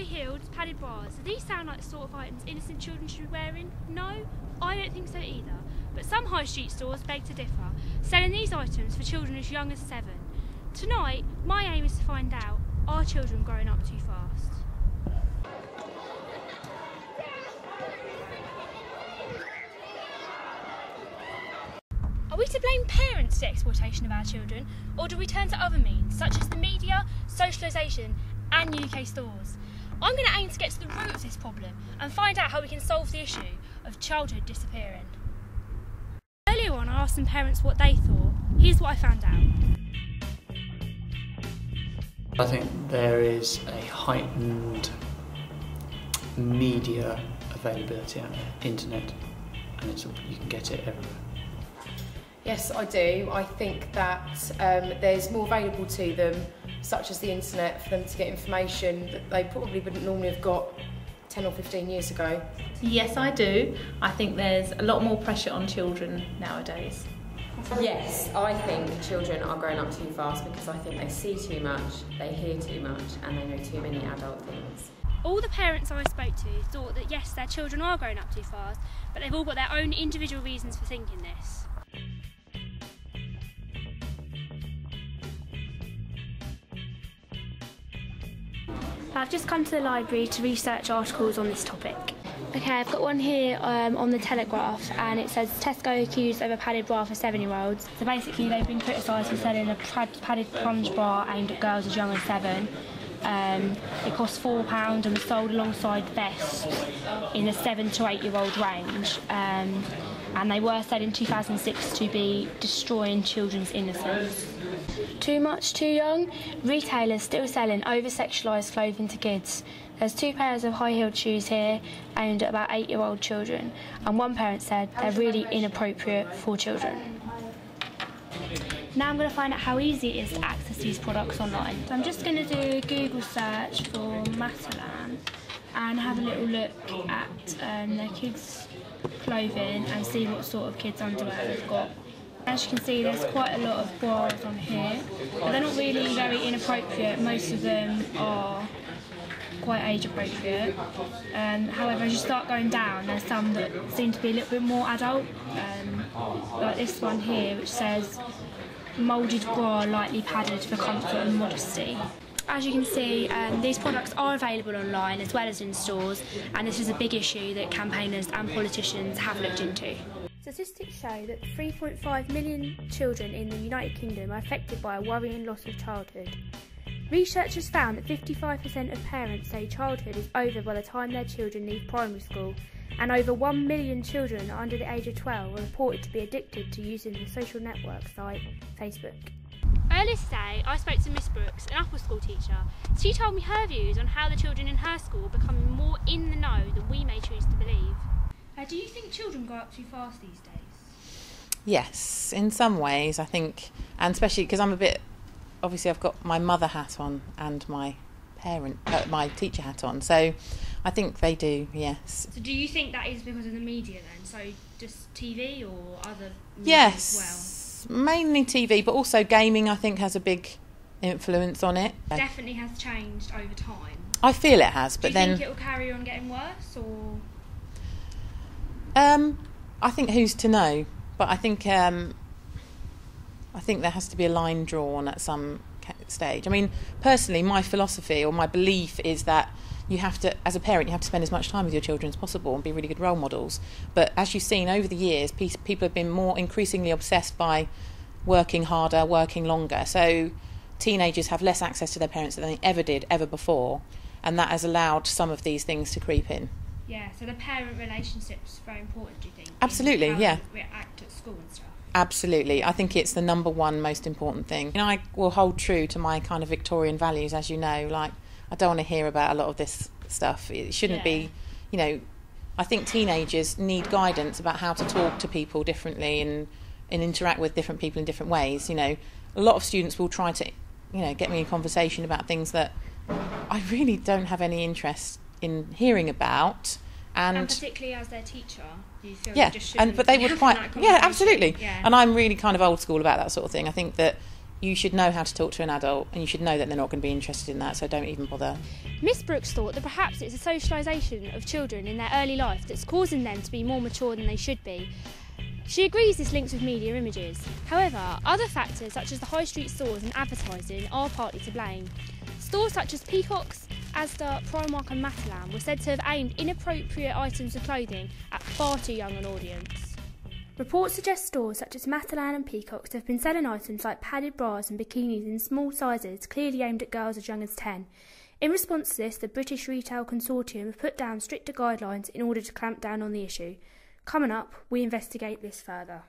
high-heeled, padded bras. Do these sound like the sort of items innocent children should be wearing? No, I don't think so either. But some high street stores beg to differ, selling these items for children as young as 7. Tonight, my aim is to find out, are children growing up too fast? Are we to blame parents for the exploitation of our children, or do we turn to other means, such as the media, socialisation and UK stores? I'm going to aim to get to the root of this problem and find out how we can solve the issue of childhood disappearing. Earlier on, I asked some parents what they thought. Here's what I found out. I think there is a heightened media availability out there, internet, and you can get it everywhere. Yes, I do. I think that there's more available to them, such as the internet, for them to get information that they probably wouldn't normally have got 10 or 15 years ago. Yes, I do. I think there's a lot more pressure on children nowadays. Yes, I think children are growing up too fast because I think they see too much, they hear too much, and they know too many adult things. All the parents I spoke to thought that yes, their children are growing up too fast, but they've all got their own individual reasons for thinking this. I've just come to the library to research articles on this topic. Okay, I've got one here on the Telegraph, and it says Tesco accused of a padded bra for 7-year-olds. So basically they've been criticised for selling a padded plunge bra aimed at girls as young as 7. It cost £4 and was sold alongside vests in the 7 to 8-year-old range. And they were said in 2006 to be destroying children's innocence. Too much, too young? Retailers still selling over-sexualised clothing to kids. There's 2 pairs of high-heeled shoes here aimed at about 8-year-old children, and one parent said they're really inappropriate for children. Now I'm going to find out how easy it is to access these products online. So I'm just going to do a Google search for Matalan and have a little look at their kids' clothing and see what sort of kids' underwear they've got. As you can see, there's quite a lot of bras on here, but they're not really very inappropriate. Most of them are quite age appropriate. However, as you start going down, there's some that seem to be a little bit more adult, like this one here, which says moulded bra lightly padded for comfort and modesty. As you can see, these products are available online as well as in stores, and this is a big issue that campaigners and politicians have looked into. Statistics show that 3.5 million children in the United Kingdom are affected by a worrying loss of childhood. Researchers found that 55% of parents say childhood is over by the time their children leave primary school, and over 1 million children under the age of 12 are reported to be addicted to using the social network site Facebook. Earlier today, I spoke to Miss Brooks, an upper school teacher. She told me her views on how the children in her school are becoming more in the know than we may choose to believe. Do you think children grow up too fast these days? Yes, in some ways, I think, and especially because obviously I've got my mother hat on and my my teacher hat on, so I think they do, yes. So do you think that is because of the media then? So just TV or other media yes, as well? Mainly TV, but also gaming I think has a big influence on it. Definitely has changed over time. I feel it has, but then... Do you think it will carry on getting worse, or...? I think who's to know, but I think there has to be a line drawn at some stage. I mean, personally, my philosophy or my belief is that you have to, as a parent, you have to spend as much time with your children as possible and be really good role models. But as you've seen over the years, people have been more increasingly obsessed by working harder, working longer. So teenagers have less access to their parents than they ever did, ever before, and that has allowed some of these things to creep in. Yeah, so the parent relationship's very important, do you think? Absolutely, yeah. They react at school and stuff. Absolutely. I think it's the number one most important thing. I will hold true to my kind of Victorian values, as you know. Like, I don't want to hear about a lot of this stuff. It shouldn't be, I think teenagers need guidance about how to talk to people differently and interact with different people in different ways. A lot of students will try to, get me in conversation about things that I really don't have any interest in hearing about. And particularly as their teacher, you feel yeah, you just shouldn't but they would quite, yeah, absolutely. Yeah. And I'm really kind of old school about that sort of thing. I think that you should know how to talk to an adult, and you should know that they're not going to be interested in that, so don't even bother. Miss Brooks thought that perhaps it's a socialisation of children in their early life that's causing them to be more mature than they should be. She agrees this links with media images. However, other factors such as the high street stores and advertising are partly to blame. Stores such as Peacock's, Asda, Primark and Matalan were said to have aimed inappropriate items of clothing at far too young an audience. Reports suggest stores such as Matalan and Peacock's have been selling items like padded bras and bikinis in small sizes clearly aimed at girls as young as 10. In response to this, the British Retail Consortium have put down stricter guidelines in order to clamp down on the issue. Coming up, we investigate this further.